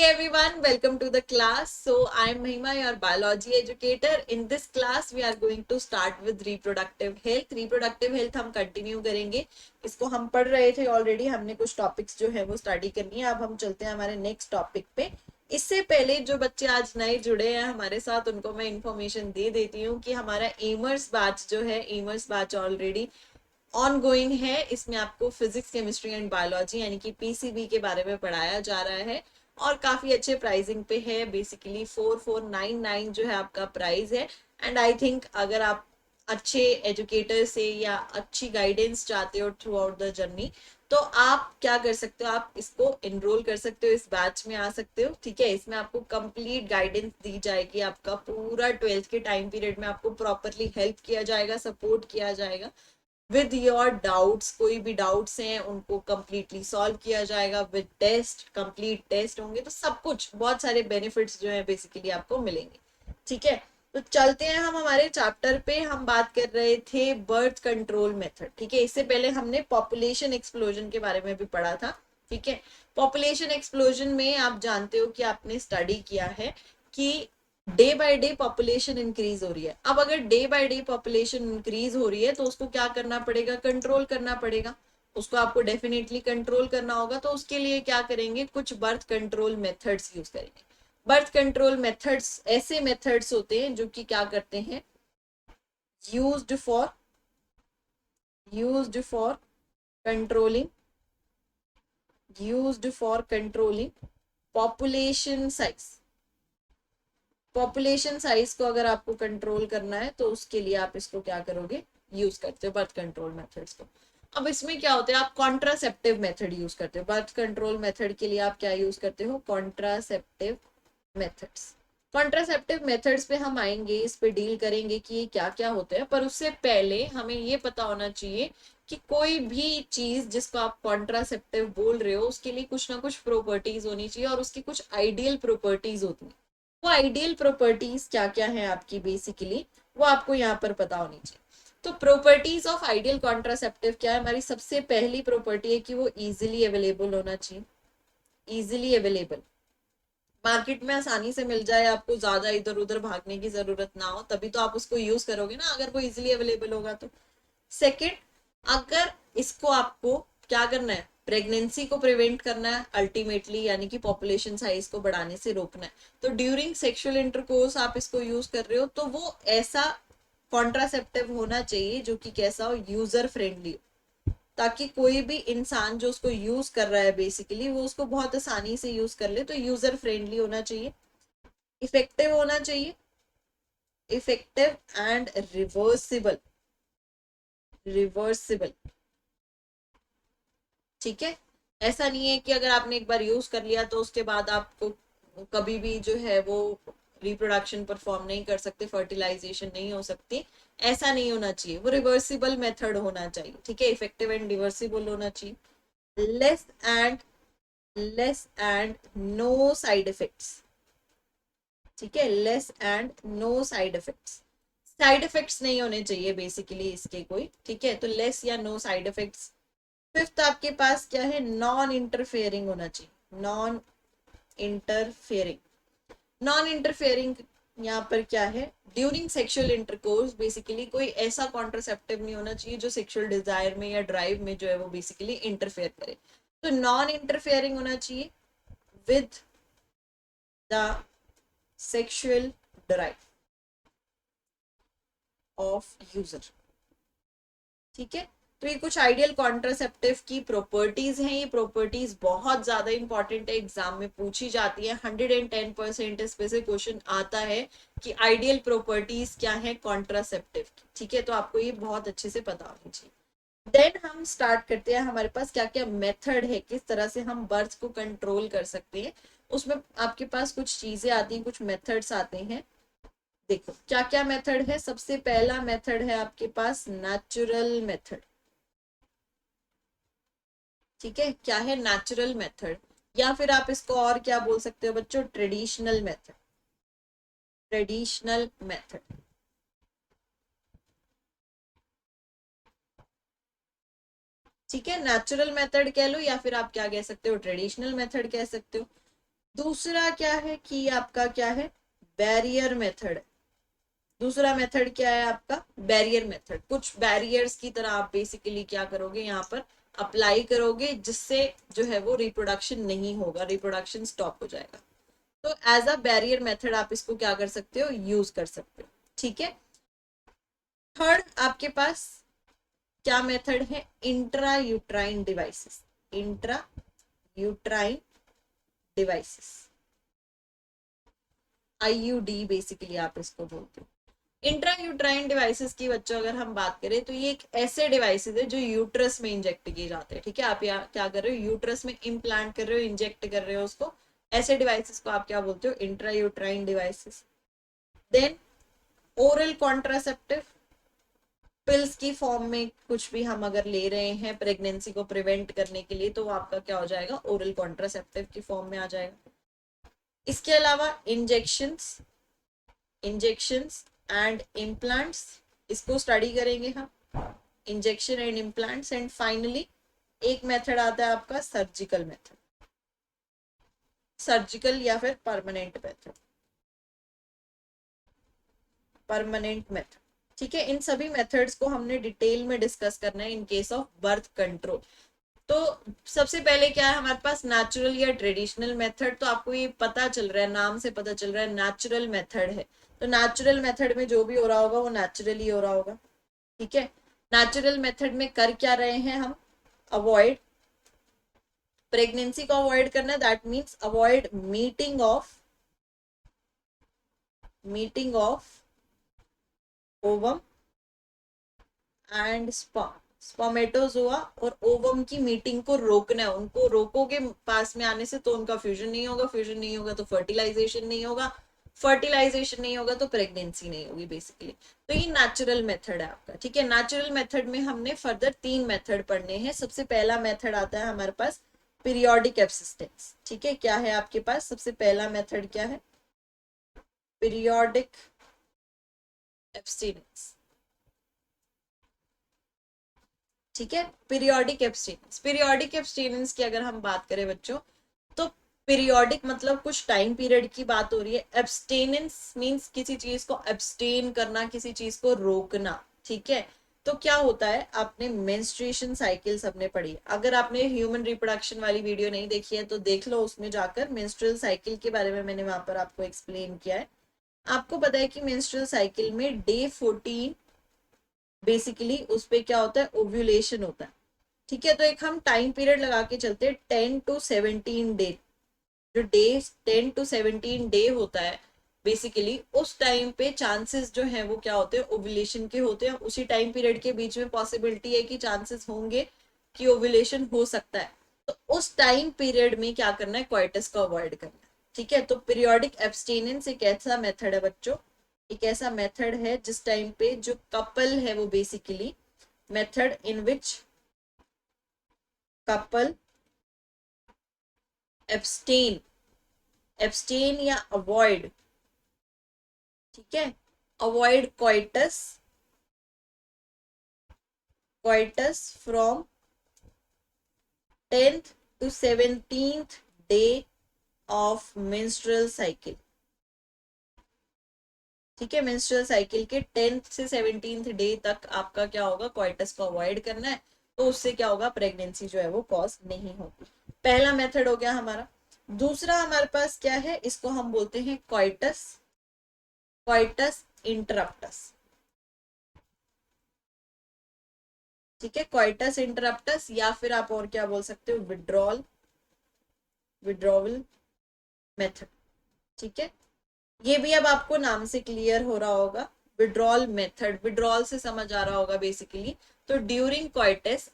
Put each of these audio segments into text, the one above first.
everyone, welcome to the class. So I am Mahima, your biology educator. In this class we are going to start with reproductive health. Reproductive health हम continue करेंगे. इसको हम पढ़ रहे थे already, हमने कुछ टॉपिक्स जो है वो स्टडी करनी है. अब हम चलते हैं हमारे नेक्स्ट टॉपिक पे. इससे पहले जो बच्चे आज नए जुड़े हैं हमारे साथ, उनको मैं इंफॉर्मेशन दे देती हूँ कि हमारा एमर्स बैच जो है, एमर्स बैच ऑलरेडी ऑन गोइंग है. इसमें आपको फिजिक्स, केमिस्ट्री एंड बायोलॉजी यानी कि पीसीबी के बारे में पढ़ाया जा रहा है और काफी अच्छे प्राइसिंग पे है. बेसिकली 4499 जो है आपका प्राइस है. एंड आई थिंक अगर आप अच्छे एजुकेटर से या अच्छी गाइडेंस चाहते हो थ्रू आउट द जर्नी, तो आप क्या कर सकते हो, आप इसको एनरोल कर सकते हो, इस बैच में आ सकते हो. ठीक है, इसमें आपको कंप्लीट गाइडेंस दी जाएगी. आपका पूरा 12th के टाइम पीरियड में आपको प्रॉपरली हेल्प किया जाएगा, सपोर्ट किया जाएगा. विद योर डाउट्स, कोई भी डाउट्स हैं उनको कंप्लीटली सॉल्व किया जाएगा. विद टेस्ट, कंप्लीट टेस्ट होंगे, तो सब कुछ, बहुत सारे बेनिफिट्स जो है बेसिकली आपको मिलेंगे. ठीक है, तो चलते हैं हम हमारे चैप्टर पे. हम बात कर रहे थे बर्थ कंट्रोल मेथड. ठीक है, इससे पहले हमने पॉपुलेशन एक्सप्लोजन के बारे में भी पढ़ा था. ठीक है, पॉपुलेशन एक्सप्लोजन में आप जानते हो कि आपने स्टडी किया है कि day by day population increase हो रही है. अब अगर day by day population increase हो रही है तो उसको क्या करना पड़ेगा, कंट्रोल करना पड़ेगा. उसको आपको डेफिनेटली कंट्रोल करना होगा. तो उसके लिए क्या करेंगे, कुछ बर्थ कंट्रोल मेथड्स यूज करेंगे. बर्थ कंट्रोल मेथड्स ऐसे मेथड्स होते हैं जो कि क्या करते हैं, used for controlling population size. Population size को अगर आपको कंट्रोल करना है तो उसके लिए आप इसको क्या करोगे, यूज करते हो बर्थ कंट्रोल मेथड्स को. अब इसमें क्या होता है, आप कॉन्ट्रासेप्टिव मेथड यूज करते हो. बर्थ कंट्रोल मेथड के लिए आप क्या यूज करते हो, कॉन्ट्रासेप्टिव मेथड्स. कॉन्ट्रासेप्टिव मेथड्स पे हम आएंगे, इस पे डील करेंगे कि ये क्या क्या होते हैं. पर उससे पहले हमें ये पता होना चाहिए कि कोई भी चीज जिसको आप कॉन्ट्रासेप्टिव बोल रहे हो उसके लिए कुछ ना कुछ प्रॉपर्टीज होनी चाहिए और उसकी कुछ आइडियल प्रॉपर्टीज होती है. वो आइडियल प्रॉपर्टीज क्या क्या है आपकी, बेसिकली वो आपको यहाँ पर पता होनी चाहिए. तो प्रॉपर्टीज ऑफ आइडियल कॉन्ट्रासेप्टिव क्या है, हमारी सबसे पहली प्रॉपर्टी है कि वो इजीली अवेलेबल होना चाहिए. इजीली अवेलेबल, मार्केट में आसानी से मिल जाए, आपको ज्यादा इधर उधर भागने की जरूरत ना हो, तभी तो आप उसको यूज करोगे ना, अगर वो इजीली अवेलेबल होगा तो. सेकंड, अगर इसको आपको क्या करना है, प्रेगनेंसी को प्रिवेंट करना है अल्टीमेटली, यानी कि पॉपुलेशन साइज को बढ़ाने से रोकना है, तो ड्यूरिंग सेक्सुअल इंटरकोर्स आप इसको यूज कर रहे हो तो वो ऐसा कॉन्ट्रासेप्टिव होना चाहिए जो कि कैसा हो, यूजर फ्रेंडली हो, ताकि कोई भी इंसान जो उसको यूज कर रहा है बेसिकली वो उसको बहुत आसानी से यूज कर ले. तो यूजर फ्रेंडली होना चाहिए, इफेक्टिव होना चाहिए, इफेक्टिव एंड रिवर्सिबल. ठीक है, ऐसा नहीं है कि अगर आपने एक बार यूज कर लिया तो उसके बाद आपको कभी भी जो है वो रिप्रोडक्शन परफॉर्म नहीं कर सकते, फर्टिलाइजेशन नहीं हो सकती. ऐसा नहीं होना चाहिए, वो रिवर्सिबल मेथड होना चाहिए. ठीक है, इफेक्टिव एंड रिवर्सिबल होना चाहिए. Less and no side effects. ठीक है, less and no side effects. Side effects नहीं होने चाहिए बेसिकली इसके कोई. ठीक है, तो लेस या नो साइड इफेक्ट्स. फिफ्थ आपके पास क्या है, नॉन इंटरफेयरिंग होना चाहिए. नॉन इंटरफेयरिंग यहाँ पर क्या है, ड्यूरिंग सेक्सुअल इंटरकोर्स बेसिकली कोई ऐसा कॉन्ट्रासेप्टिव नहीं होना चाहिए जो सेक्सुअल डिजायर में या ड्राइव में जो है वो बेसिकली इंटरफेयर करे. तो नॉन इंटरफेयरिंग होना चाहिए with the sexual drive of user. ठीक है, तो ये कुछ आइडियल कॉन्ट्रासेप्टिव की प्रॉपर्टीज हैं. ये प्रॉपर्टीज बहुत ज्यादा इंपॉर्टेंट है, एग्जाम में पूछी जाती है. 110% इस पे से क्वेश्चन आता है कि आइडियल प्रॉपर्टीज क्या है कॉन्ट्रासेप्टिव की. ठीक है, तो आपको ये बहुत अच्छे से पता होनी चाहिए. देन हम स्टार्ट करते हैं, हमारे पास क्या क्या मेथड है, किस तरह से हम बर्थ को कंट्रोल कर सकते हैं. उसमें आपके पास कुछ चीजें आती हैं, कुछ मेथड्स आते हैं. देखो क्या क्या मेथड है. सबसे पहला मेथड है आपके पास नेचुरल मेथड. ठीक है, क्या है, नेचुरल मेथड, या फिर आप इसको और क्या बोल सकते हो बच्चों, ट्रेडिशनल मेथड. Traditional method. ठीक है, नेचुरल मेथड कह लो या फिर आप क्या कह सकते हो, ट्रेडिशनल मेथड कह सकते हो. दूसरा क्या है कि आपका क्या है, बैरियर मेथड। दूसरा मेथड क्या है आपका, बैरियर मेथड। कुछ बैरियर्स की तरह आप बेसिकली क्या करोगे यहाँ पर अप्लाई करोगे, जिससे जो है वो रिप्रोडक्शन नहीं होगा, रिप्रोडक्शन स्टॉप हो जाएगा। तो एज अ बैरियर मेथड आप इसको क्या कर सकते हो, यूज कर सकते हो। ठीक है। थर्ड आपके पास क्या मेथड है, intra uterine devices. Intra uterine devices, IUD basically आप इसको बोलते हो। इंट्रा यूट्राइन डिवाइसेस की बच्चों अगर हम बात करें तो ये एक ऐसे डिवाइसेस है जो यूट्रस में इंजेक्ट किए जाते हैं। ठीक है, आप यहाँ क्या कर रहे हो, यूट्रस में इम्प्लांट कर रहे हो, इंजेक्ट कर रहे हो उसको। ऐसे डिवाइसेस को आप क्या बोलते हो, intra uterine devices. Then oral contraceptive, pills की फॉर्म में कुछ भी हम अगर ले रहे हैं प्रेगनेंसी को प्रिवेंट करने के लिए, तो वो आपका क्या हो जाएगा, ओरल कॉन्ट्रासेप्टिव की फॉर्म में आ जाएगा। इसके अलावा इंजेक्शंस, इंजेक्शंस एंड इम्प्लांट्स, इसको स्टडी करेंगे हम, injection and implants. And finally एक मेथड आता है आपका सर्जिकल मेथड, सर्जिकल या फिर परमानेंट मेथड, परमानेंट मेथड। ठीक है, इन सभी मेथड्स को हमने डिटेल में डिस्कस करना है in case of birth control. तो सबसे पहले क्या है हमारे पास, नेचुरल या ट्रेडिशनल मेथड। तो आपको ये पता चल रहा है, नाम से पता चल रहा है नेचुरल मेथड है। तो नेचुरल मेथड में जो भी हो रहा होगा वो नेचुरली हो रहा होगा। ठीक है, नेचुरल मेथड में कर क्या रहे हैं हम, अवॉइड प्रेगनेंसी को अवॉइड करना, that means avoid meeting of ovum and sperm, spermatozoa और ओवम की मीटिंग को रोकना है। उनको रोकोगे पास में आने से तो उनका फ्यूजन नहीं होगा, फ्यूजन नहीं होगा तो फर्टिलाइजेशन नहीं होगा, फर्टिलाइजेशन नहीं होगा तो प्रेगनेंसी नहीं होगी बेसिकली। तो ये नेचुरल मेथड है आपका। ठीक है, नेचुरल मेथड में हमने फर्दर 3 मेथड पढ़ने हैं। सबसे पहला मेथड आता है हमारे पास पीरियोडिक एब्सिस्टेंस। ठीक है, क्या है आपके पास सबसे पहला मेथड, क्या है, पीरियोडिक एब्स्टिनेंस। ठीक है, पीरियोडिक एब्स्टिनेंस, पीरियोडिक एब्स्टिनेंस की अगर हम बात करें बच्चों, तो पीरियोडिक मतलब कुछ टाइम पीरियड की बात हो रही है। एब्स्टेनेंस मींस किसी चीज को एब्स्टेन करना, किसी चीज को रोकना। ठीक है, तो क्या होता है, आपने मेंस्ट्रुएशन साइकिल सबने पढ़ी है। अगर आपने ह्यूमन रिप्रोडक्शन वाली वीडियो नहीं देखी है तो देख लो, उसमें जाकर मेंस्ट्रुअल साइकिल के बारे में मैंने वहां पर आपको एक्सप्लेन किया है। आपको पता है कि मेंस्ट्रुअल साइकिल में डे 14 बेसिकली उस पे क्या होता है, ओव्यूलेशन होता है। ठीक है, तो एक हम टाइम पीरियड लगा के चलते हैं 10 to 17 डे। जो डे 10 to 17 डे होता है बेसिकली, उस टाइम पे चांसेस जो है वो क्या होते हैं, ओव्यूलेशन के होते हैं। उसी टाइम पीरियड के बीच में पॉसिबिलिटी है कि चांसेस होंगे कि ओव्यूलेशन हो सकता है। तो उस टाइम पीरियड में क्या करना है, क्वाइटस को अवॉइड करना है। ठीक है, तो पीरियोडिक एब्सटेनेंस एक ऐसा मेथड है बच्चों, एक ऐसा मेथड है जिस टाइम पे जो कपल है वो basically, method in which couple abstain, abstain या अवॉइड, ठीक है, avoid coitus, coitus from 10th to 17th day of menstrual cycle. ठीक है, मेंस्ट्रुअल साइकिल के 10th से 17th डे तक आपका क्या होगा, क्वाइटस को अवॉइड करना है। तो उससे क्या होगा, प्रेगनेंसी जो है वो कॉज नहीं होगी। पहला मेथड हो गया हमारा। दूसरा हमारे पास क्या है, इसको हम बोलते हैं क्वाइटस, क्वाइटस इंटरप्टस। ठीक है, क्वाइटस इंटरप्टस, या फिर आप और क्या बोल सकते हो, विड्रॉल, विड्रॉवल मेथड। ठीक है, ये भी अब आपको नाम से क्लियर हो रहा होगा, विड्रॉल मेथड, विड्रॉल से समझ आ रहा होगा बेसिकली। तो during coitus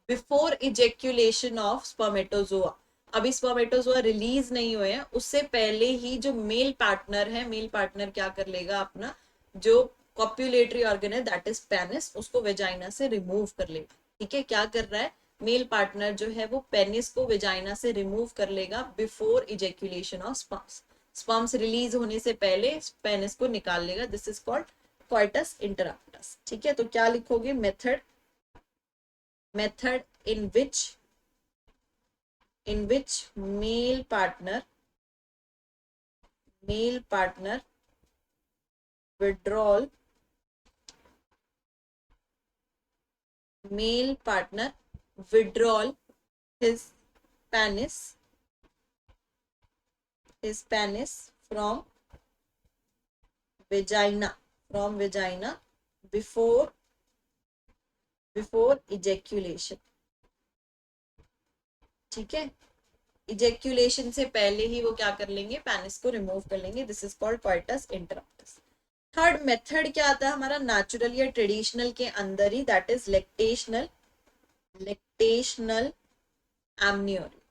before ejaculation of spermatozoa, अभी स्पर्मेटोजोआ रिलीज नहीं हुए हैं, उससे पहले ही जो मेल पार्टनर है, मेल पार्टनर क्या कर लेगा, अपना जो कॉप्युलेटरी ऑर्गन है दैट इज पेनिस, उसको वेजाइना से रिमूव कर लेगा। ठीक है, क्या कर रहा है, मेल पार्टनर जो है वो पेनिस को वेजाइना से रिमूव कर लेगा before ejaculation of sperms, sperms release होने से पहले पेनिस को निकाल लेगा। This is called coitus interruptus. ठीक है, तो क्या लिखोगे, method, method in which male partner male partner withdrawal, male partner withdrawal his penis from vagina before ejaculation. ठीक है, इजेक्यूलेशन से पहले ही वो क्या कर लेंगे, पेनिस को रिमूव कर लेंगे. This is called coitus interruptus. Third method क्या आता है हमारा, नेचुरल या ट्रेडिशनल के अंदर ही, दैट इज लैक्टेशनल एमनियोरी.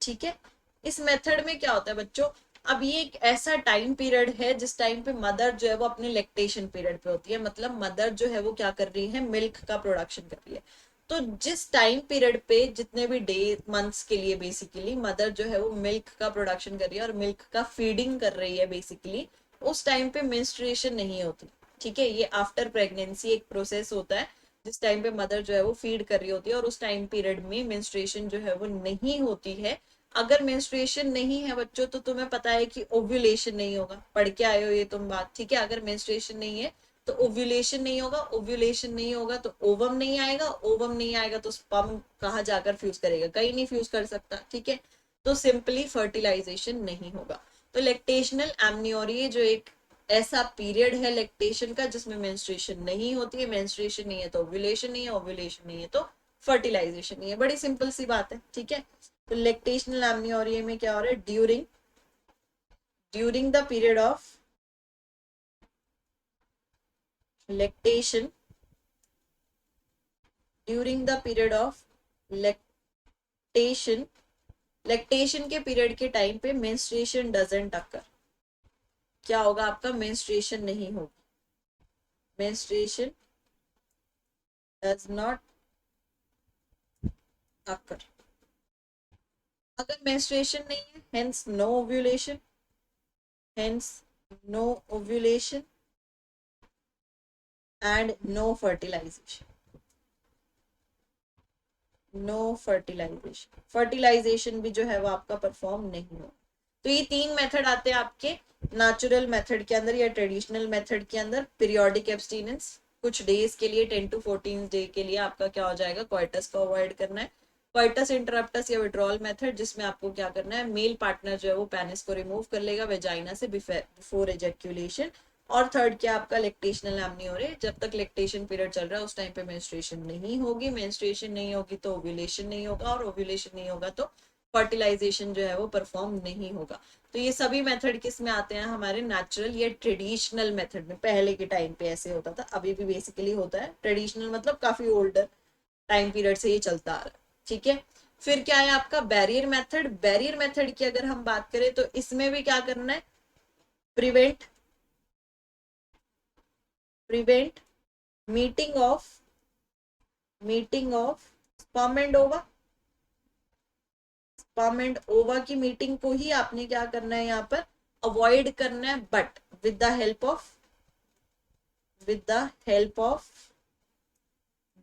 ठीक है, इस मेथड में क्या होता है बच्चों, अब ये एक ऐसा टाइम पीरियड है जिस टाइम पे मदर जो है वो अपने लैक्टेशन पीरियड पे होती है, मतलब मदर जो है वो क्या कर रही है, मिल्क का प्रोडक्शन कर रही है. तो जिस टाइम पीरियड पे जितने भी डे मंथ्स के लिए बेसिकली मदर जो है वो मिल्क का प्रोडक्शन कर रही है और मिल्क का फीडिंग कर रही है बेसिकली, उस टाइम पे मेंस्ट्रुएशन नहीं होती. ठीक है, ये आफ्टर प्रेगनेंसी एक प्रोसेस होता है जिस टाइम पे मदर जो है वो फीड कर रही होती है और उस टाइम पीरियड में मेंस्ट्रुएशन जो है वो नहीं होती है. अगर मेंस्ट्रुएशन नहीं है बच्चों तो तुम्हें पता है कि ओव्यूलेशन नहीं होगा, पढ़ के आए हो ये तुम बात. ठीक है, अगर मेंस्ट्रुएशन नहीं है तो ओव्यूलेशन नहीं होगा, ओव्यूलेशन नहीं होगा तो ओवम नहीं आएगा, ओवम नहीं आएगा तो स्पर्म कहाँ जाकर फ्यूज करेगा, कहीं नहीं फ्यूज कर सकता. ठीक है, तो सिंपली फर्टिलाइजेशन नहीं होगा. तो लैक्टेशनल एमनियोरी जो एक ऐसा पीरियड है लैक्टेशन का जिसमें मेंस्ट्रुएशन नहीं होती है, मेंस्ट्रुएशन नहीं है तो ओव्यूलेशन नहीं है, ओव्यूलेशन नहीं है तो फर्टिलाइजेशन नहीं है. बड़ी सिंपल सी बात है. ठीक है, तो लैक्टेशनल एमनियोरिया में क्या हो रहा है, during the period of lactation during the period of lactation lactation के पीरियड के टाइम पे मेंस्ट्रुएशन डजंट अकर. क्या होगा आपका, मेंस्ट्रुएशन नहीं होगी, मेंस्ट्रुएशन डज नॉट अकर. अगर मेंस्ट्रुएशन नहीं है, hence no ovulation, hence no ovulation and no fertilisation. No fertilisation, fertilisation भी जो है वो आपका परफॉर्म नहीं हो. तो ये तीन मेथड आते हैं आपके नेचुरल मेथड के अंदर या ट्रेडिशनल मेथड के अंदर. पीरियोडिक एब्सटीनेंस, कुछ डेज के लिए 10 to 14 डे के लिए आपका क्या हो जाएगा, क्वाइटस को अवॉइड करना है. क्वाइटस इंटरप्टस या विड्रॉल मेथड जिसमें आपको क्या करना है, मेल पार्टनर जो है वो पेनिस को रिमूव कर लेगा वेजाइना से बिफोर एजेक्यूलेशन. और थर्ड क्या आपका, लैक्टेशनल एमनियोरी, जब तक लैक्टेशन पीरियड चल रहा है उस टाइम पे मेंस्ट्रुएशन नहीं होगी, मेंस्ट्रुएशन नहीं होगी तो ओव्यूलेशन नहीं होगा, और ओव्यूलेशन नहीं होगा तो फर्टिलाइजेशन जो है वो परफॉर्म नहीं होगा. तो ये सभी मेथड किस में आते हैं, हमारे नेचुरल या ट्रेडिशनल मेथड में. पहले के टाइम पे ऐसे होता था, अभी भी बेसिकली होता है. ट्रेडिशनल मतलब काफी ओल्डर टाइम पीरियड से ये चलता आ रहा है. ठीक है, फिर क्या है आपका बैरियर मेथड. बैरियर मेथड की अगर हम बात करें तो इसमें भी क्या करना है, prevent meeting of sperm and ओवा. स्पर्म एंड ओवा की मीटिंग को ही आपने क्या करना है यहाँ पर, अवॉइड करना है, but with the help of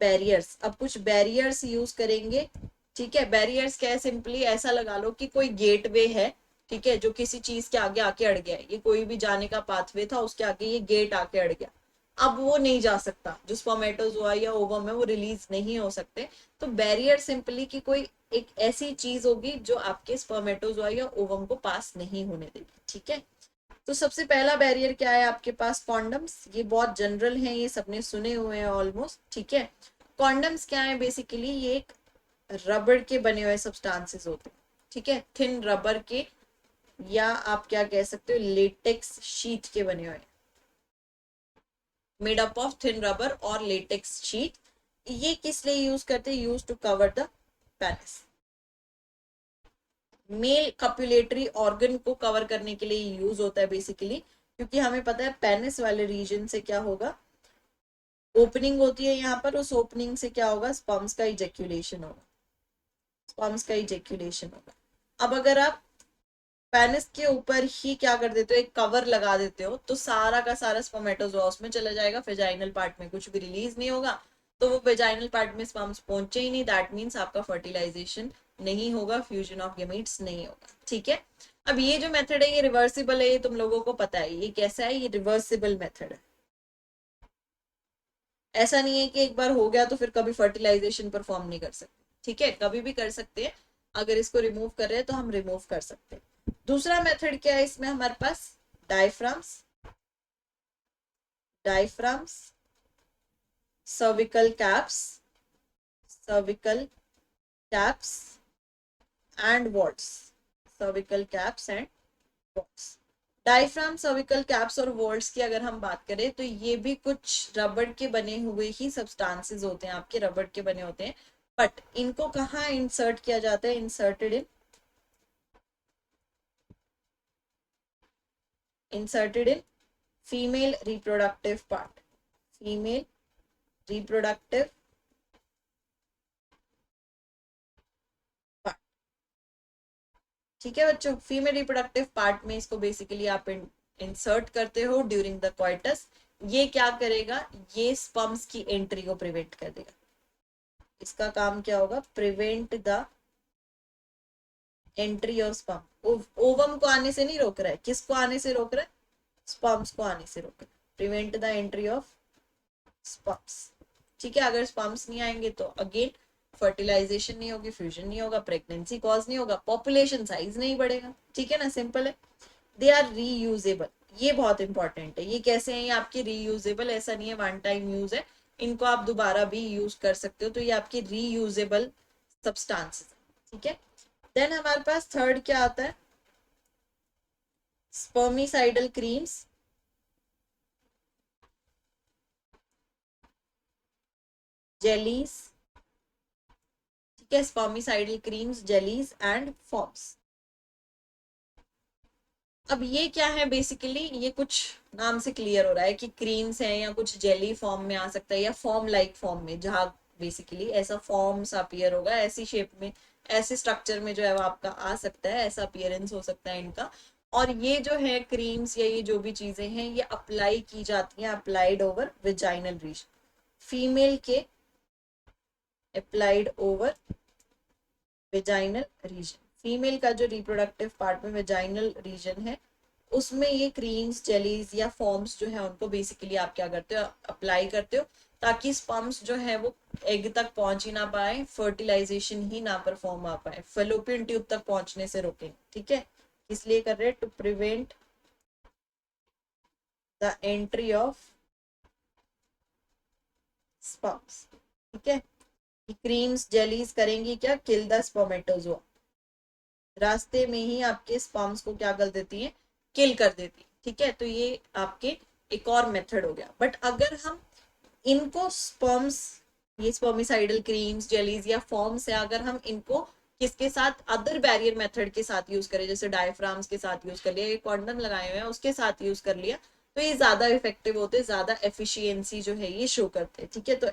barriers. अब कुछ बैरियर्स यूज करेंगे. ठीक है, बैरियर्स क्या है, सिंपली ऐसा लगा लो कि कोई गेटवे है. ठीक है, जो किसी चीज के आगे आके अड़ गया है, ये कोई भी जाने का पाथवे था उसके आगे ये गेट आके अड़ गया, अब वो नहीं जा सकता, जो स्पर्मेटोजोआ या ओवम है वो रिलीज नहीं हो सकते. तो बैरियर सिंपली कि कोई एक ऐसी चीज होगी जो आपके स्पर्मेटोजोआ या ओवम को पास नहीं होने देगी. ठीक है, तो सबसे पहला बैरियर क्या है आपके पास, कॉन्डम्स. ये बहुत जनरल है, ये सबने सुने हुए हैं ऑलमोस्ट. ठीक है, कॉन्डम्स क्या है, बेसिकली ये एक रबड़ के बने हुए सब्सटेंसेस होते हैं. ठीक है, थिन रबर के, या आप क्या कह सकते हो लेटेक्स शीट के बने हुए, made up of thin rubber और लेटेक्स शीट. ये किस लिए यूज करते हैं, use to cover the penis. Male copulatory organ को कवर करने के लिए यूज होता है बेसिकली, क्योंकि हमें पता है पेनिस वाले रीजन से क्या होगा, ओपनिंग होती है यहाँ पर, उस ओपनिंग से क्या होगा, स्पर्म्स का इजेक्यूलेशन होगा, अब अगर आप पेनिस के ऊपर ही क्या कर देते हो, एक कवर लगा देते हो, तो सारा का सारा स्पर्मेटोजोआ उसमें चला जाएगा, वेजाइनल पार्ट में कुछ भी रिलीज नहीं होगा, तो वो वेजाइनल पार्ट में स्पर्म्स पहुंचे ही नहीं. दैट मीन्स आपका फर्टिलाइजेशन नहीं होगा, फ्यूजन ऑफ गैमीट्स नहीं होगा। ठीक है, अब ये जो मेथड है ये रिवर्सिबल है, ये तुम लोगों को पता है। ये कैसा है, ये रिवर्सिबल मेथड है। ऐसा नहीं है कि एक बार हो गया तो फिर कभी फर्टिलाइजेशन परफॉर्म नहीं कर सकते। ठीक है, कभी भी कर सकते हैं। अगर इसको रिमूव कर रहे हैं तो हम रिमूव कर सकते हैं। दूसरा मेथड क्या है इसमें हमारे पास, diaphragms, diaphragms, cervical caps, cervical caps and vaults, cervical caps and vaults. Diaphragm, cervical caps और वॉल्ट्स की अगर हम बात करें तो ये भी कुछ रबड़ के बने हुए ही सब्सटेंसेस होते हैं, आपके रबड़ के बने होते हैं। बट इनको कहाँ इंसर्ट किया जाता है, inserted in female reproductive part, female reproductive part. ठीक है बच्चों, फीमेल रिप्रोडक्टिव पार्ट में इसको बेसिकली आप इंसर्ट करते हो ड्यूरिंग द क्वाइटस। ये क्या करेगा, ये स्पर्म्स की एंट्री को प्रिवेंट कर देगा। इसका काम क्या होगा, prevent the entry of sperm. Ovum को आने से नहीं रोक रहा है, किसको आने से रोक रहा है, स्पर्म्स को आने से रोक रहा है। Prevent the entry of sperms. ठीक है, अगर स्पर्म्स नहीं आएंगे तो अगेन फर्टिलाइजेशन नहीं होगी, फ्यूजन नहीं होगा, प्रेगनेंसी कॉज नहीं होगा, पॉपुलेशन साइज नहीं बढ़ेगा। ठीक है ना, सिंपल है। दे आर रीयूजेबल, ये बहुत इंपॉर्टेंट है। ये कैसे हैं, ये आपके रीयूजेबल, ऐसा नहीं है वन टाइम यूज है, इनको आप दोबारा भी यूज कर सकते हो। तो ये आपके रीयूजेबल सब्सटेंसेस। ठीक है, देन हमारे पास थर्ड क्या आता है, स्पर्मिसाइडल क्रीम्स, जेलीज। ठीक है, spermicidal creams, jellies and forms. अब ये क्या है, बेसिकली ये कुछ नाम से क्लियर हो रहा है कि क्रीम्स हैं या कुछ जेली फॉर्म में आ सकता है या फॉर्म लाइक फॉर्म में, जहाँ बेसिकली ऐसा फॉर्म्स अपीयर होगा, ऐसी शेप में, ऐसे स्ट्रक्चर में जो है वो आपका आ सकता है, ऐसा अपीयरेंस हो सकता है इनका। और ये जो है क्रीम्स या ये जो भी चीजें हैं ये अप्लाई की जाती हैं, applied over vaginal region, female के applied over vaginal region. Female का जो रिप्रोडक्टिव पार्ट में वेजाइनल रीजन है उसमें ये क्रीम्स, जेलीज या फॉर्म्स जो है उनको बेसिकली आप क्या करते हो, अप्लाई करते हो, ताकि स्पर्म्स जो है वो एग तक पहुंच ही ना पाए, फर्टिलाइजेशन ही ना परफॉर्म आ पाए, फेलोपियन ट्यूब तक पहुंचने से रोकें। ठीक है, इसलिए कर रहे हैं, to prevent the entry of sperms. ठीक है, क्रीम्स जेलीज करेंगी क्या, किल द स्पर्मेटोजोआ, रास्ते में ही आपके स्पर्म्स को क्या कर देती है, किल कर देती है। ठीक है, तो ये आपके एक और मेथड हो गया। बट अगर हम इनको स्पर्म्स, ये स्पर्मिसाइडल क्रीम्स, जेलीज या फॉर्म्स है, अगर हम इनको किसके साथ, अदर बैरियर मेथड के साथ यूज करें, जैसे डायफ्राम्स के साथ यूज कर लिया, ये कॉन्डम लगाए हुए हैं उसके साथ यूज कर लिया, तो ये ज्यादा इफेक्टिव होते, ज्यादा एफिशिएंसी जो है ये शो करते हैं। ठीक है, तो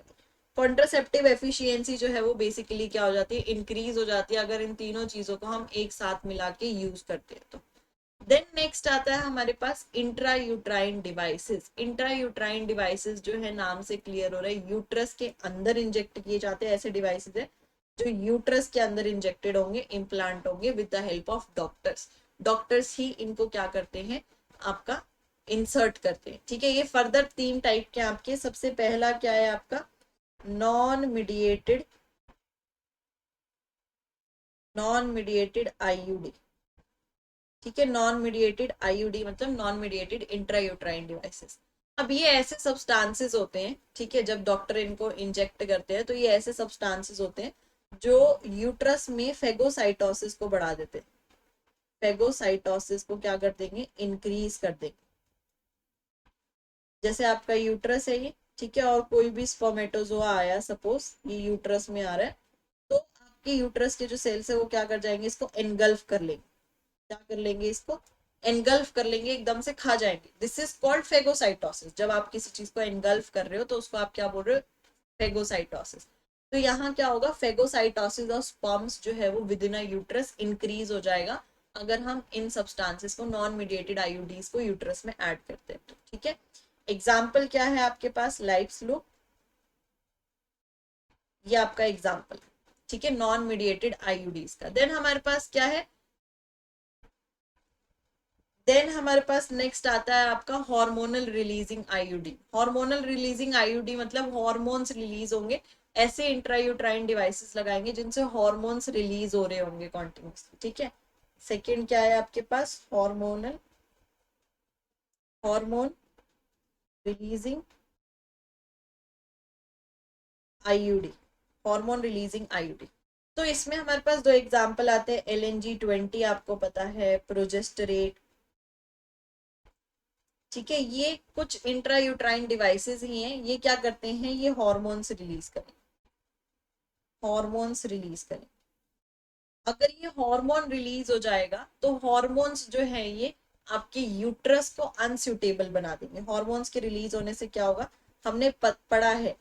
कॉन्ट्रासेप्टिव एफिशिएंसी जो है वो बेसिकली क्या हो जाती है, इंक्रीज हो जाती है, अगर इन तीनों चीजों को हम एक साथ मिला के यूज करते हैं तो। देन नेक्स्ट आता है हमारे पास intra uterine devices. Intra uterine devices जो है नाम से क्लियर हो रहा है, यूट्रस के अंदर इंजेक्ट किए जाते हैं ऐसे डिवाइसेस है जो यूट्रस के अंदर इंजेक्टेड होंगे, इम्प्लांट होंगे with the help of doctors. Doctors ही इनको क्या करते हैं, आपका इंसर्ट करते हैं। ठीक है, ये फर्दर 3 टाइप के आपके, सबसे पहला क्या है आपका, non mediated, non mediated IUD. ठीक है, नॉन मीडिएटेड आईयूडी मतलब नॉन मीडिएटेड इंट्रायूट्राइन डिवाइसेस। अब ये ऐसे सब्सटेंसेस होते हैं, ठीक है, जब डॉक्टर इनको इंजेक्ट करते हैं तो ये ऐसे सब्सटेंसेस होते हैं जो यूट्रस में फेगोसाइटोसिस को बढ़ा देते हैं, फेगोसाइटोसिस को क्या कर देंगे, इंक्रीज कर देंगे। जैसे आपका यूट्रस है ये, ठीक है, और कोई भी स्पर्मेटोजोआ आया, सपोज ये यूट्रस में आ रहा है, तो आपके यूट्रस के जो सेल्स है वो क्या कर जाएंगे, इसको एनगल्फ कर लेंगे, क्या कर लेंगे, इसको एनगल्फ कर लेंगे, एकदम से खा जाएंगे। This is called phagocytosis. जब आप किसी चीज को एनगल्फ कर रहे हो तो उसको आप क्या बोल रहे हो, फेगोसाइटोसिस। तो यहाँ क्या होगा, फेगोसाइटोसिस और स्पर्म्स जो है वो with in a uterus increase हो जाएगा अगर हम इन सब्सटेंसेस को, नॉन मीडिएटेड आईयूडीज को यूट्रस में ऐड करते हैं तो। ठीक है, एग्जाम्पल क्या है आपके पास, लाइफ स्लो, ये आपका एग्जाम्पल। ठीक है, नॉन मीडिएटेड आईयूडीज का। देन हमारे पास क्या है, देन हमारे पास नेक्स्ट आता है आपका hormonal releasing IUD. Hormonal releasing IUD मतलब हार्मोन्स रिलीज होंगे, ऐसे इंट्रायूट्राइन डिवाइसेस लगाएंगे जिनसे हार्मोन्स रिलीज हो रहे होंगे कॉन्टिन्यूसली। ठीक है, सेकेंड क्या है आपके पास, hormonal, hormone releasing IUD, hormone releasing IUD. तो इसमें हमारे पास दो एग्जांपल आते हैं, LNG-20 आपको पता है, प्रोजेस्टेरेट। ठीक है, ये कुछ इंट्रायूट्राइन डिवाइसेस ही हैं, ये क्या करते हैं, ये हॉर्मोन्स रिलीज करें, हॉर्मोन्स रिलीज करें। अगर ये हार्मोन रिलीज हो जाएगा तो हॉर्मोन्स जो है ये आपके यूट्रस को अनसुटेबल बना देंगे। हॉर्मोन्स के रिलीज होने से क्या होगा, हमने पढ़ा है,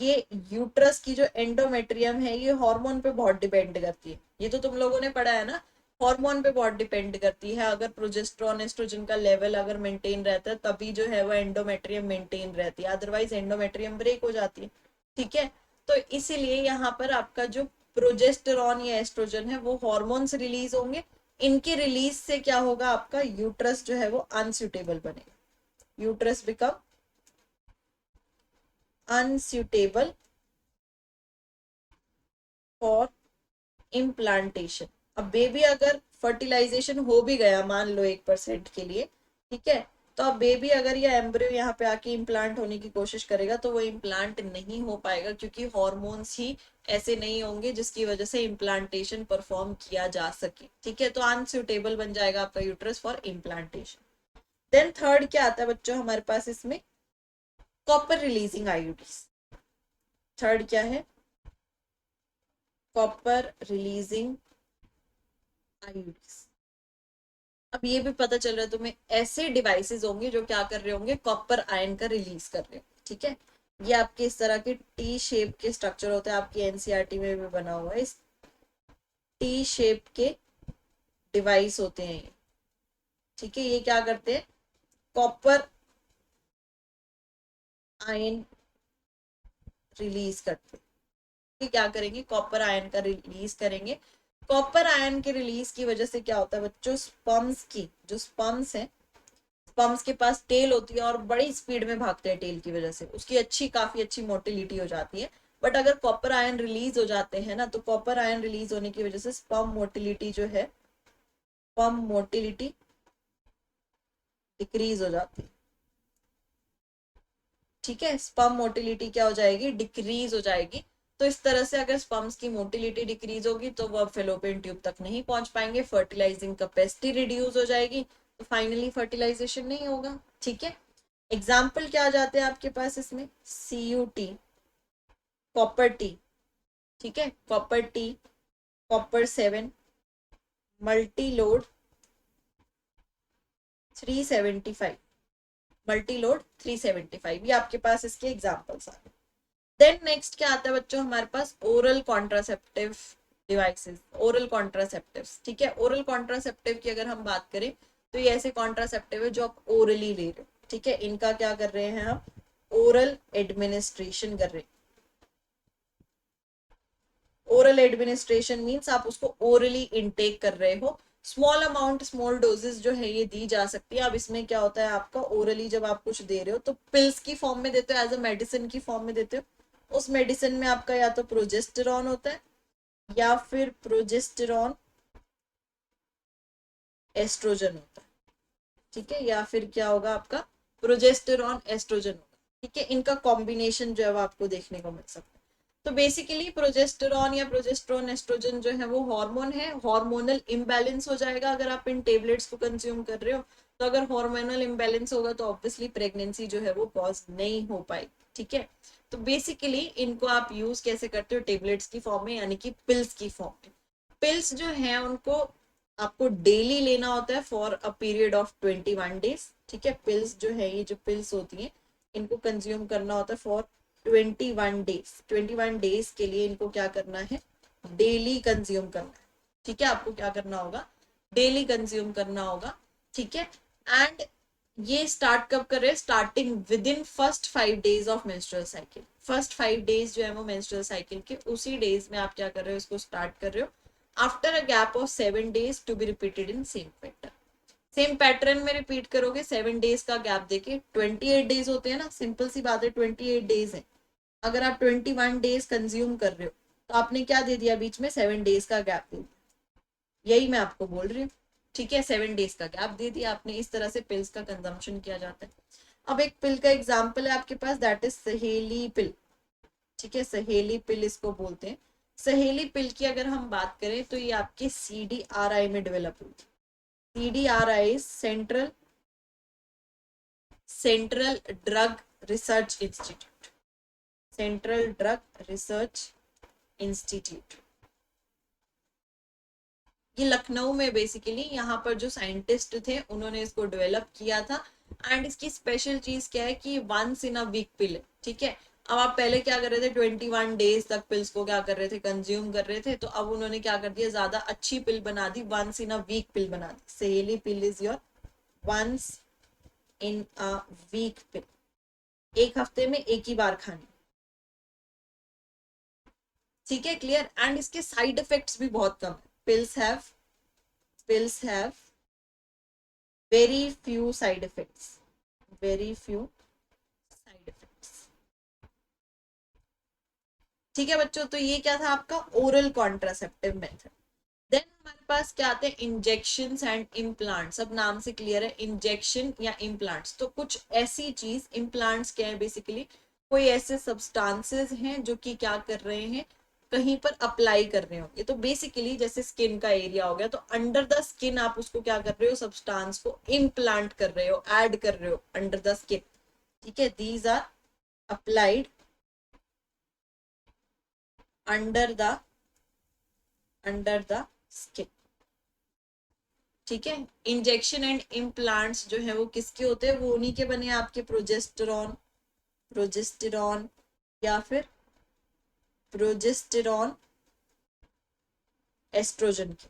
ये यूट्रस की जो एंडोमेट्रियम है ये हार्मोन पे बहुत डिपेंड करती है, ये तो तुम लोगों ने पढ़ा है ना, हार्मोन पे बहुत डिपेंड करती है। अगर प्रोजेस्टेरॉन एस्ट्रोजन का लेवल अगर मेंटेन रहता है तभी जो है वो एंडोमेट्रियम मेंटेन रहती है, अदरवाइज एंडोमेट्रियम ब्रेक हो जाती है। ठीक है, तो इसीलिए यहाँ पर आपका जो प्रोजेस्टेरॉन या एस्ट्रोजन है वो हॉर्मोन्स रिलीज होंगे, इनके रिलीज से क्या होगा, आपका यूट्रस जो है वो अनसुटेबल बनेगा, uterus become unsuitable for implantation. अब बेबी अगर फर्टिलाइजेशन हो भी गया मान लो 1% के लिए, ठीक है, तो अब बेबी अगर ये एम्ब्रियो यहाँ पे आके इम्प्लांट होने की कोशिश करेगा तो वो इम्प्लांट नहीं हो पाएगा, क्योंकि हॉर्मोन्स ही ऐसे नहीं होंगे जिसकी वजह से इम्प्लांटेशन परफॉर्म किया जा सके। ठीक है, तो अनसुटेबल बन जाएगा आपका uterus for implantation. Then third क्या आता है बच्चों हमारे पास इसमें, कॉपर रिलीजिंग आईयूडीज। थर्ड क्या है, कॉपर रिलीजिंग आईयूडीज। अब ये भी पता चल रहा है तुम्हें, ऐसे डिवाइसेस होंगे जो क्या कर रहे होंगे, कॉपर आयन का रिलीज कर रहे होंगे। ठीक है, ये आपके इस तरह के टी शेप के स्ट्रक्चर होते हैं, आपकी एनसीईआरटी में भी बना हुआ है, इस टी शेप के डिवाइस होते हैं ये। ठीक है, ये क्या करते हैं, कॉपर आयन रिलीज करते हैं। ये क्या करेंगे, कॉपर आयन का रिलीज करेंगे। कॉपर आयन के रिलीज की वजह से क्या होता है बच्चों, स्पर्म्स की, जो स्पर्म्स है, स्पर्म्स के पास टेल होती है और बड़ी स्पीड में भागते हैं, टेल की वजह से उसकी काफी अच्छी मोटिलिटी हो जाती है। बट अगर कॉपर आयन रिलीज हो जाते हैं ना, तो कॉपर आयन रिलीज होने की वजह से स्पर्म मोटिलिटी जो है, स्पर्म मोटिलिटी डिक्रीज हो जाती है। ठीक है, स्पर्म मोटिलिटी क्या हो जाएगी, डिक्रीज हो जाएगी। तो इस तरह से अगर स्पर्म्स की मोटिलिटी डिक्रीज होगी तो वह फेलोपियन ट्यूब तक नहीं पहुंच पाएंगे, फर्टिलाइजिंग कैपेसिटी रिड्यूस हो जाएगी, तो फाइनली फर्टिलाइजेशन नहीं होगा। ठीक है, एग्जाम्पल क्या आ जाते हैं आपके पास इसमें, CUT, कॉपर टी। ठीक है, copper T, copper 7, multi load 375, multi load 375, ये आपके पास इसके एग्जाम्पल्स आ गए। देन नेक्स्ट क्या आता है बच्चों हमारे पास, oral contraceptive devices, oral contraceptives. ठीक है, ओरल कॉन्ट्रासेप्टिव की अगर हम बात करें तो ये ऐसे कॉन्ट्रासेप्टिव है जो आप ओरली ले रहे हो। ठीक है, इनका क्या कर रहे हैं हम, ओरल एडमिनिस्ट्रेशन कर रहे हैं। ओरल एडमिनिस्ट्रेशन मीन्स आप उसको ओरली इनटेक कर रहे हो, स्मॉल अमाउंट, स्मॉल डोजेस जो है ये दी जा सकती है। अब इसमें क्या होता है आपका, ओरली जब आप कुछ दे रहे हो तो पिल्स की फॉर्म में देते हो, एज अ मेडिसिन की फॉर्म में देते हो। उस मेडिसिन में आपका या तो प्रोजेस्टेरॉन होता है या फिर प्रोजेस्टेरॉन एस्ट्रोजन होता है। ठीक है, या फिर क्या होगा आपका, प्रोजेस्टेरॉन एस्ट्रोजन होगा। ठीक है, इनका कॉम्बिनेशन जो है वो आपको देखने को मिल सकता है। तो बेसिकली प्रोजेस्टेरॉन या प्रोजेस्टेरॉन एस्ट्रोजन जो है वो हार्मोन है, हार्मोनल इम्बैलेंस हो जाएगा अगर आप इन टेबलेट्स को कंज्यूम कर रहे हो। तो अगर हार्मोनल इम्बैलेंस होगा तो ऑब्वियसली प्रेगनेंसी जो है वो पॉज नहीं हो पाएगी। ठीक है, तो बेसिकली इनको आप यूज कैसे करते हो, टेबलेट्स की फॉर्म में, यानी कि पिल्स की फॉर्म में। पिल्स जो है उनको आपको डेली लेना होता है for a period of 21 days. ठीक है, पिल्स जो है, ये जो पिल्स होती हैं इनको कंज्यूम करना होता है फॉर 21 डेज। 21 डेज के लिए इनको क्या करना है, डेली कंज्यूम करना है। ठीक है, आपको क्या करना होगा, डेली कंज्यूम करना होगा। ठीक है, एंड ये स्टार्ट कब कर रहे हैं? Starting with in first 5 days of menstrual cycle. First 5 days जो है वो मेंस्ट्रुअल साइकिल के, उसी डेज में आप क्या कर रहे हो, इसको स्टार्ट कर रहे हो after a gap of 7 days to be repeated in same pattern. Same pattern में रिपीट करोगे 7 days का गैप देके। 28 days होते हैं ना, सिंपल सी बात है, 28 days है। अगर आप 21 days कंज्यूम कर रहे हो तो आपने क्या दे दिया बीच में? 7 days का गैप दे दिया। यही मैं आपको बोल रही हूँ, ठीक है? 7 days का गैप दे दिया आपने। इस तरह से पिल्स का कंजम्पशन किया जाता है। अब एक पिल का एग्जाम्पल है आपके पास, दैट इज सहेली पिल। ठीक है, सहेली पिल इसको बोलते हैं। सहेली पिल की अगर हम बात करें तो ये आपके CDRI में डेवलप हुई थी। CDRI central drug research institute. Central drug research institute, ये लखनऊ में बेसिकली, यहाँ पर जो साइंटिस्ट थे उन्होंने इसको डेवलप किया था। एंड इसकी स्पेशल चीज क्या है कि वंस इन अ वीक पिल है, ठीक है? अब आप पहले क्या कर रहे थे, 21 days तक पिल्स को क्या कर रहे थे, कंज्यूम कर रहे थे। तो अब उन्होंने क्या कर दिया, ज्यादा अच्छी पिल बना दी, वंस इन अ वीक पिल बना दी। Saheli pill is your once in a week pill, एक हफ्ते में एक ही बार खानी। ठीक है, क्लियर? एंड इसके साइड इफेक्ट्स भी बहुत कम है। Pills have very few side effects, very few side effects। ठीक है बच्चों, तो ये क्या था आपका ओरल कॉन्ट्रासेप्टिव मेथड। देन हमारे पास क्या आते हैं, इंजेक्शंस एंड इम्प्लांट्स। अब नाम से क्लियर है, इंजेक्शन या इम्प्लांट्स। तो कुछ ऐसी चीज, इम्प्लांट्स क्या है बेसिकली, कोई ऐसे सब्सटेंसेस हैं जो कि क्या कर रहे हैं, कहीं पर अप्लाई कर रहे होंगे। तो बेसिकली जैसे स्किन का एरिया हो गया, तो अंडर द स्किन आप उसको क्या कर रहे हो, सब्सटेंस को इम्प्लांट कर रहे हो, ऐड कर रहे हो अंडर द स्किन। ठीक है, these are applied under the skin. ठीक है, इंजेक्शन एंड इम्प्लांट्स जो है वो किसके होते हैं, वो उन्हीं के बने आपके प्रोजेस्टेरॉन या फिर प्रोजेस्टेरॉन एस्ट्रोजन के।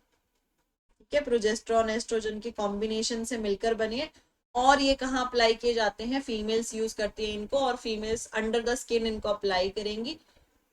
ठीक है, प्रोजेस्टेरॉन एस्ट्रोजन के कॉम्बिनेशन से मिलकर बने। और ये कहाँ अप्लाई किए जाते हैं, फीमेल्स यूज करती हैं इनको, और फीमेल्स अंडर द स्किन इनको अप्लाई करेंगी।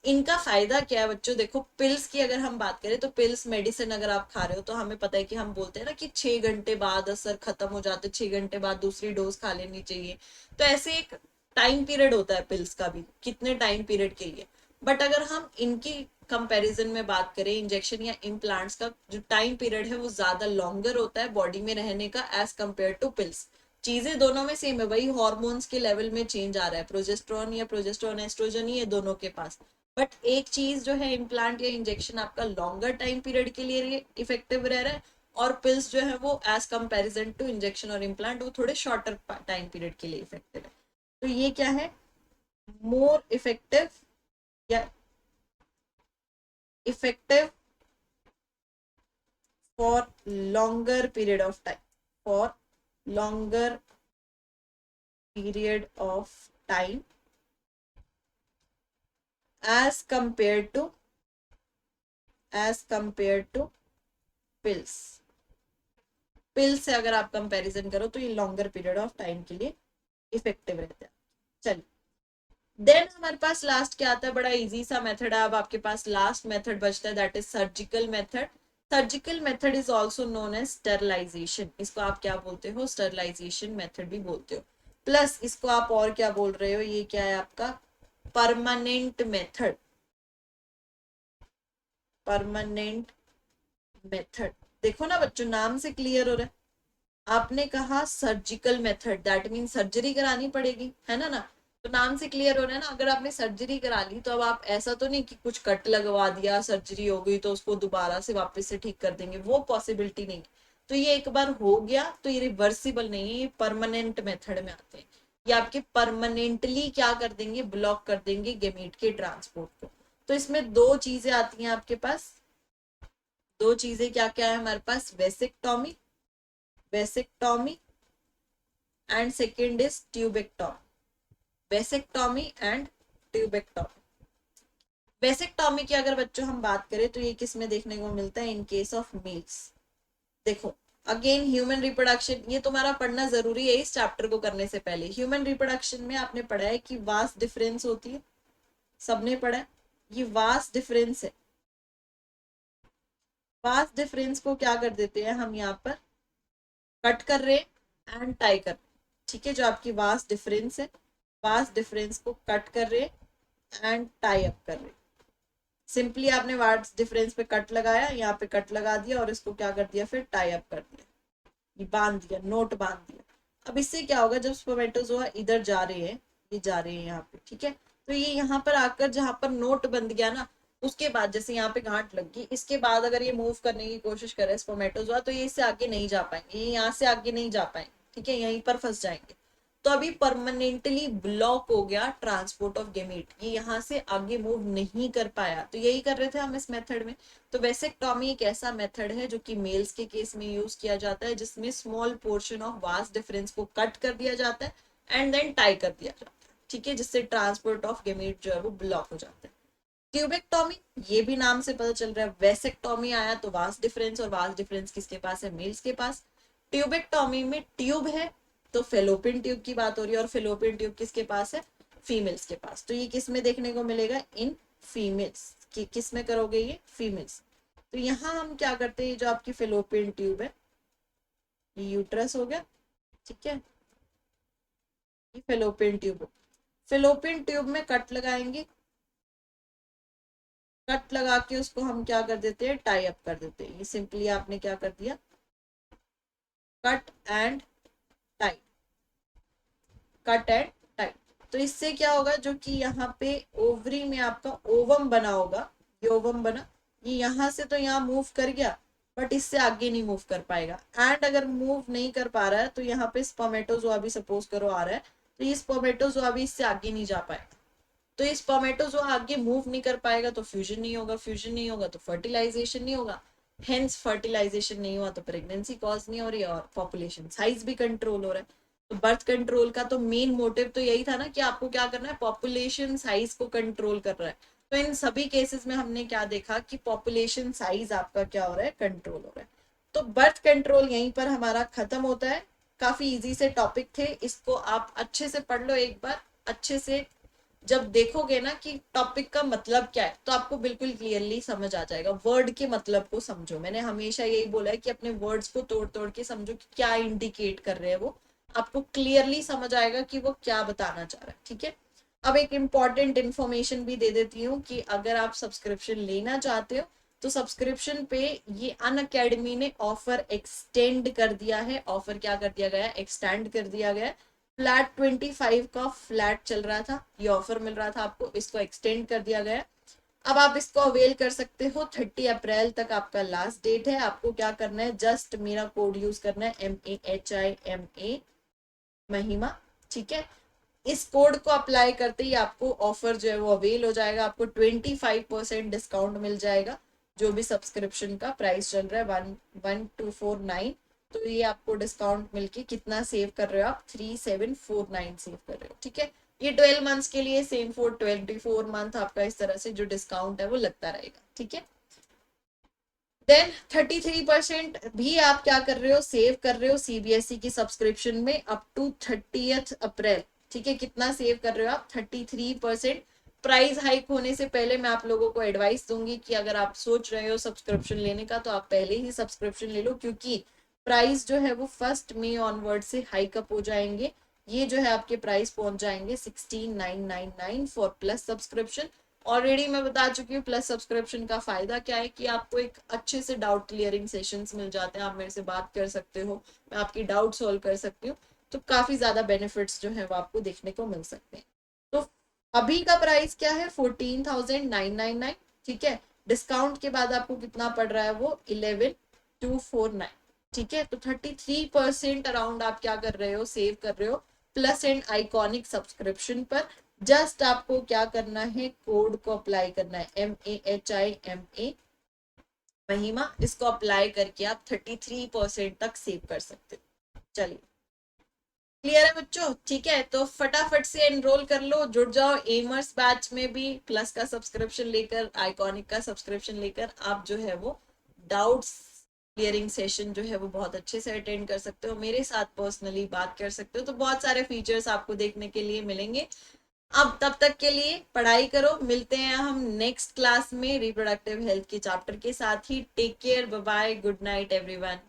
इनका फायदा क्या है बच्चों, देखो पिल्स की अगर हम बात करें तो पिल्स मेडिसिन अगर आप खा रहे हो तो हमें पता है कि हम बोलते हैं ना कि 6 घंटे बाद असर खत्म हो जाता है, 6 घंटे बाद दूसरी डोज खा लेनी चाहिए। तो ऐसे एक टाइम पीरियड होता है पिल्स का भी, कितने टाइम पीरियड के लिए। बट अगर हम इनकी कंपैरिजन में बात करें, इंजेक्शन या इम्प्लांट्स का जो टाइम पीरियड है वो ज्यादा लॉन्गर होता है बॉडी में रहने का एज कम्पेयर टू पिल्स। चीजें दोनों में सेम है, वही हॉर्मोन्स के लेवल में चेंज आ रहा है, प्रोजेस्ट्रॉन या प्रोजेस्ट्रॉन एस्ट्रोजन ही है दोनों के पास। बट एक चीज जो है, इम्प्लांट या इंजेक्शन आपका लॉन्गर टाइम पीरियड के लिए इफेक्टिव रह रहा है, और पिल्स जो है वो एज कंपैरिजन टू इंजेक्शन और इम्प्लांट वो थोड़े शॉर्टर टाइम पीरियड के लिए इफेक्टिव है। तो ये क्या है, मोर इफेक्टिव या effective for longer period of time, for longer period of time as compared to pills। पिल से अगर आप कंपैरिजन करो तो ये लॉन्गर पीरियड ऑफ टाइम के लिए इफेक्टिव रहता है। चलिए, देन हमारे पास लास्ट क्या आता है, बड़ा इजी सा मेथड है। अब आपके पास लास्ट मेथड बचता है, that is surgical method. Surgical method is also known as sterilisation. इसको आप क्या बोलते हो, स्टरलाइजेशन मेथड भी बोलते हो। प्लस इसको आप और क्या बोल रहे हो, ये क्या है आपका, परमानेंट मेथड। परमानेंट मेथड, देखो ना बच्चों, नाम से क्लियर हो रहा है। आपने कहा surgical method, that mean surgery करानी पड़ेगी, है ना? तो नाम से क्लियर हो रहा है ना, अगर आपने सर्जरी करा ली तो अब आप ऐसा तो नहीं कि कुछ कट लगवा दिया, सर्जरी हो गई तो उसको दोबारा से वापस से ठीक कर देंगे, वो पॉसिबिलिटी नहीं। तो ये एक बार हो गया तो ये रिवर्सिबल नहीं है, ये परमानेंट मेथड में आते हैं। ये आपके परमानेंटली क्या कर देंगे, ब्लॉक कर देंगे गेमीट के ट्रांसपोर्ट को। तो इसमें दो चीजें आती हैं आपके पास, दो चीजें क्या क्या है हमारे पास, vasectomy, vasectomy and second is tubectomy. Vasectomy and tubectomy. Vasectomy की अगर बच्चों हम बात करें तो ये किस में देखने को मिलता है, इन केस ऑफ मेल्स। देखो, अगेन ह्यूमन रिप्रोडक्शन, ये तुम्हारा पढ़ना जरूरी है इस चैप्टर को करने से पहले। ह्यूमन रिप्रोडक्शन में आपने पढ़ा है कि वास्ट डिफरेंस होती है, सबने पढ़ा है, ये वास्ट डिफरेंस है। वास्ट डिफरेंस को क्या कर देते हैं हम यहाँ पर, कट कर रहे एंड टाई कर, ठीक है, जो आपकी वास्ट डिफरेंस है, वास्ट डिफरेंस को कट कर रहे एंड टाई अप कर रहे। सिंपली आपने वास्ट डिफरेंस पे कट लगाया, यहाँ पे कट लगा दिया और इसको क्या कर दिया, फिर टाई अप कर दिया, ये बांध दिया, नोट बांध दिया। अब इससे क्या होगा, जब स्पर्मेटोजोआ इधर जा रहे हैं, ये जा रहे हैं यहाँ पे, ठीक है, तो ये यहाँ पर आकर जहां पर नोट बंध गया ना, उसके बाद जैसे यहाँ पे गांठ लग गई, इसके बाद अगर ये मूव करने की कोशिश करे स्पर्मेटोजोआ, तो ये इससे आगे नहीं जा पाएंगे, ये यहाँ से आगे नहीं जा पाएंगे, ठीक है, यहीं पर फंस जाएंगे। तो अभी परमानेंटली ब्लॉक हो गया ट्रांसपोर्ट ऑफ गेमीट, ये यहाँ से आगे मूव नहीं कर पाया। तो यही कर रहे थे हम इस मेथड में। तो वेसेक्टॉमी एक ऐसा मेथड है जो कि मेल्स के केस में यूज किया जाता है, जिसमें small portion of vast difference को कट कर दिया जाता है एंड देन टाई कर दिया जाता है, ठीक है, जिससे ट्रांसपोर्ट ऑफ गेमीट जो है वो ब्लॉक हो जाता है। ट्यूबेक्टॉमी, ये भी नाम से पता चल रहा है, वेसेक्टॉमी आया तो वास्ट डिफरेंस, और वास्ट डिफरेंस किसके पास है, मेल्स के पास। ट्यूबेक्टॉमी में ट्यूब है तो फेलोपियन ट्यूब की बात हो रही है, और फेलोपियन ट्यूब किसके पास है, फीमेल्स के पास। तो ये किस में देखने को मिलेगा, इन फीमेल्स, किस में करोगे, ये फीमेल्स। तो यहाँ हम क्या करते हैं, जो आपकी फेलोपियन ट्यूब है, ये यूट्रस हो गया, ठीक है, ये फेलोपियन ट्यूब हो, फेलोपियन ट्यूब में कट लगाएंगे, कट लगा के उसको हम क्या कर देते हैं, टाई अप कर देते हैं। ये सिंपली आपने क्या कर दिया, cut and tie, cut and tie. तो इससे क्या होगा, जो कि यहाँ पे ओवरी में आपका ओवम बना होगा, ये ओवम बना, ये यहाँ से तो यहाँ मूव कर गया, बट इससे आगे नहीं मूव कर पाएगा। एंड अगर मूव नहीं कर पा रहा है तो यहाँ पे स्पर्मेटोजोआ भी सपोज करो आ रहा है, तो ये स्पर्मेटोजोआ भी इससे आगे नहीं जा पाएगा। तो ये स्पर्मेटोजोआ आगे मूव नहीं कर पाएगा तो फ्यूजन नहीं होगा, फ्यूजन नहीं होगा तो फर्टिलाइजेशन नहीं होगा, हेंस फर्टिलाइजेशन नहीं हुआ तो प्रेगनेंसी कॉज नहीं हो रही है, और पॉपुलेशन साइज भी कंट्रोल हो रहा है। तो बर्थ कंट्रोल का तो मेन मोटिव तो यही था ना, कि आपको क्या करना है, पॉपुलेशन साइज को कंट्रोल कर रहा है। तो इन सभी केसेस में हमने क्या देखा कि पॉपुलेशन साइज आपका क्या हो रहा है, कंट्रोल हो रहा है। तो बर्थ कंट्रोल यहीं पर हमारा खत्म होता है। काफी इजी से टॉपिक थे, इसको आप अच्छे से पढ़ लो एक बार, अच्छे से जब देखोगे ना कि टॉपिक का मतलब क्या है, तो आपको बिल्कुल क्लियरली समझ आ जाएगा। वर्ड के मतलब को समझो, मैंने हमेशा यही बोला है कि अपने वर्ड्स को तोड़ तोड़ के समझो कि क्या इंडिकेट कर रहे हैं वो, आपको क्लियरली समझ आएगा कि वो क्या बताना चाह रहा है, ठीक है। अब एक इम्पॉर्टेंट इन्फॉर्मेशन भी दे देती हूँ कि अगर आप सब्सक्रिप्शन लेना चाहते हो तो सब्सक्रिप्शन पे ये अनअकैडमी ने ऑफर एक्सटेंड कर दिया है। ऑफर क्या कर दिया गया है, एक्सटेंड कर दिया गया है। फ्लैट 25 का फ्लैट चल रहा था, ये ऑफर मिल रहा था आपको, इसको एक्सटेंड कर दिया गया। अब आप इसको अवेल कर सकते हो, 30 अप्रैल तक आपका लास्ट डेट है। आपको क्या करना है, जस्ट मेरा कोड यूज करना है, MAHIMA महिमा, ठीक है। इस कोड को अप्लाई करते ही आपको ऑफर जो है वो अवेल हो जाएगा, आपको 25% डिस्काउंट मिल जाएगा। जो भी सब्सक्रिप्शन का प्राइस चल रहा है 11249, तो ये आपको डिस्काउंट मिलके कितना सेव कर रहे हो आप, 3749 सेव कर रहे हो, ठीक है। ये 12 मंथ्स के लिए, सेम फॉर 24 मंथ आपका इस तरह से जो डिस्काउंट है वो लगता रहेगा, ठीक है। देन 33% भी आप क्या कर रहे हो, सेव कर रहे हो सीबीएसई की सब्सक्रिप्शन में अप टू 30 अप्रैल, ठीक है। कितना सेव कर रहे हो आप, 33%। प्राइस हाइक होने से पहले मैं आप लोगों को एडवाइस दूंगी कि अगर आप सोच रहे हो सब्सक्रिप्शन लेने का तो आप पहले ही सब्सक्रिप्शन ले लो, क्योंकि प्राइस जो है वो 1 मई ऑनवर्ड से हाइक अप हो जाएंगे। ये जो है आपके प्राइस पहुंच जाएंगे 16999 फॉर प्लस सब्सक्रिप्शन। ऑलरेडी मैं बता चुकी हूँ प्लस सब्सक्रिप्शन का फायदा क्या है, कि आपको एक अच्छे से डाउट क्लियरिंग सेशंस मिल जाते हैं, आप मेरे से बात कर सकते हो, मैं आपकी डाउट सॉल्व कर सकती हूँ। तो काफी ज्यादा बेनिफिट्स जो है वो आपको देखने को मिल सकते हैं। तो अभी का प्राइस क्या है, 14,999, ठीक है। डिस्काउंट के बाद आपको कितना पड़ रहा है वो, 11,249, ठीक है। तो 33% अराउंड आप क्या कर रहे हो, सेव कर रहे हो प्लस एंड आइकॉनिक सब्सक्रिप्शन पर। जस्ट आपको क्या करना है, कोड को अप्लाई करना है, MAHIMA महिमा, इसको अप्लाई करके आप 33% तक सेव कर सकते हो। चलिए, क्लियर है बच्चों, ठीक है। तो फटाफट से एनरोल कर लो, जुड़ जाओ एमर्स बैच में भी। प्लस का सब्सक्रिप्शन लेकर, आइकॉनिक का सब्सक्रिप्शन लेकर आप जो है वो डाउट्स क्लियरिंग सेशन जो है वो बहुत अच्छे से अटेंड कर सकते हो, मेरे साथ पर्सनली बात कर सकते हो, तो बहुत सारे फीचर्स आपको देखने के लिए मिलेंगे। अब तब तक के लिए पढ़ाई करो, मिलते हैं हम नेक्स्ट क्लास में रिप्रोडक्टिव हेल्थ के चैप्टर के साथ ही। Take care, bye bye, good night everyone.